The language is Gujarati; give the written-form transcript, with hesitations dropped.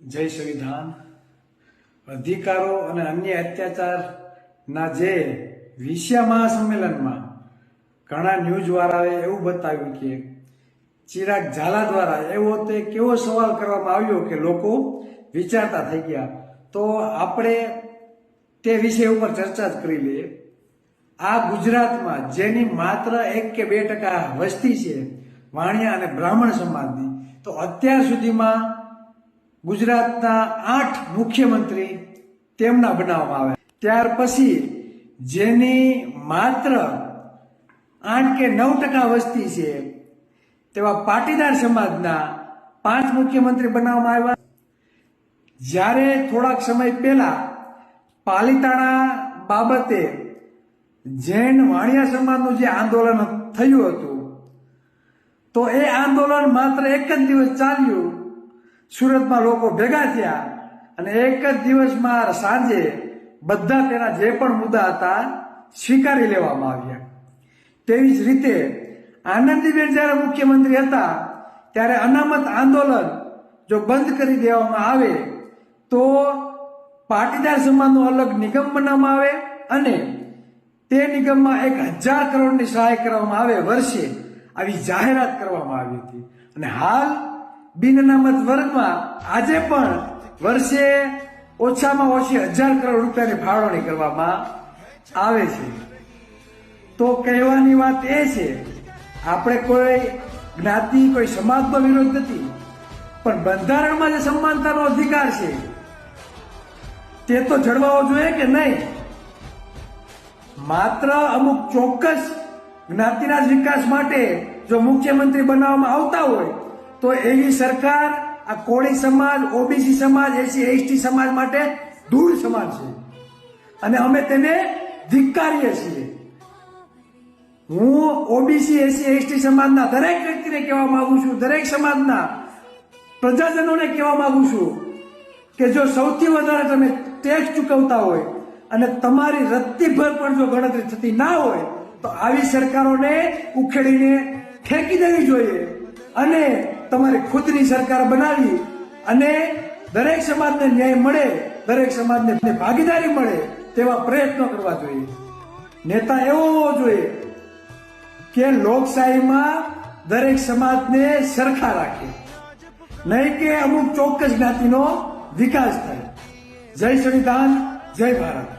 જય સંવિધાન અધિકારો અને અન્ય અત્યાચારના જે વિશ્વ મહાસંમેલનમાં ઘણા ન્યૂઝવાળાએ એવું બતાવ્યું કે ચિરાગ ઝાલા દ્વારા એવો તે કેવો સવાલ કરવામાં આવ્યો કે લોકો વિચારતા થઈ ગયા. તો આપણે તે વિષય ઉપર ચર્ચા જ કરી લઈએ. આ ગુજરાતમાં જેની માત્ર 1 કે 2% વસ્તી છે વાણિયા અને બ્રાહ્મણ સમાજની, તો અત્યાર સુધીમાં ગુજરાતના 8 મુખ્યમંત્રી તેમના બનાવવામાં આવ્યા. ત્યાર પછી જેની માત્ર 8 કે 9% વસ્તી છે તેવા પાટીદાર સમાજના 5 મુખ્યમંત્રી બનાવવામાં આવ્યા. જ્યારે થોડાક સમય પહેલા પાલિતાણા બાબતે જૈન વાણિયા સમાજનું જે આંદોલન થયું હતું, તો એ આંદોલન માત્ર 1 જ દિવસ ચાલ્યું. સુરતમાં લોકો ભેગા થયા અને 1 જ દિવસમાં સાંજે બધા તેના જે પણ મુદ્દા હતા સ્વીકારી લેવામાં આવ્યા. તેવી જ રીતે આનંદીબેન જ્યારે મુખ્યમંત્રી હતા ત્યારે અનામત આંદોલન જો બંધ કરી દેવામાં આવે તો પાટીદાર સમાજનો અલગ નિગમ બનાવવામાં આવે અને તે નિગમમાં 1000 કરોડની સહાય કરવામાં આવે વર્ષે, આવી જાહેરાત કરવામાં આવી હતી. અને હાલ બિન અનામત વર્ગમાં આજે પણ વર્ષે ઓછામાં ઓછી 1000 કરોડ રૂપિયાની ફાળવણી કરવામાં આવે છે. તો કહેવાની વાત એ છે, આપણે કોઈ જ્ઞાતિ કોઈ સમાજનો વિરોધ નથી, પણ બંધારણમાં જે સમાનતાનો અધિકાર છે તે તો જળવાવો જોઈએ કે નહીં. માત્ર અમુક ચોક્કસ જ્ઞાતિના જ વિકાસ માટે જો મુખ્યમંત્રી બનાવવામાં આવતા હોય તો એવી સરકાર આ કોળી સમાજ, ઓબીસી સમાજ, એસસી એસટી સમાજ માટે ધૂળ સમાન છે અને અમે તેને ધિક્કારીએ છીએ. હું ઓબીસી, એસસી એસટી સમાજના દરેક વ્યક્તિને કહેવા માંગુ છું, દરેક સમાજના પ્રજાજનોને કહેવા માંગુ છું કે જો સૌથી વધારે તમે ટેક્સ ચૂકવતા હોય અને તમારી રત્તીભર પણ જો ગણતરી થતી ના હોય તો આવી સરકારોને ઉખેડીને ફેંકી દેવી જોઈએ અને તમારી ખુદની સરકાર બનાવી અને દરેક સમાજને ન્યાય મળે, દરેક સમાજને ભાગીદારી મળે તેવા પ્રયત્નો કરવા જોઈએ. નેતા એવો હોવો જોઈએ કે લોકશાહીમાં દરેક સમાજને સરખા રાખે, નહીં કે અમુક ચોક્કસ જ્ઞાતિનો વિકાસ થાય. જય સંવિધાન, જય ભારત.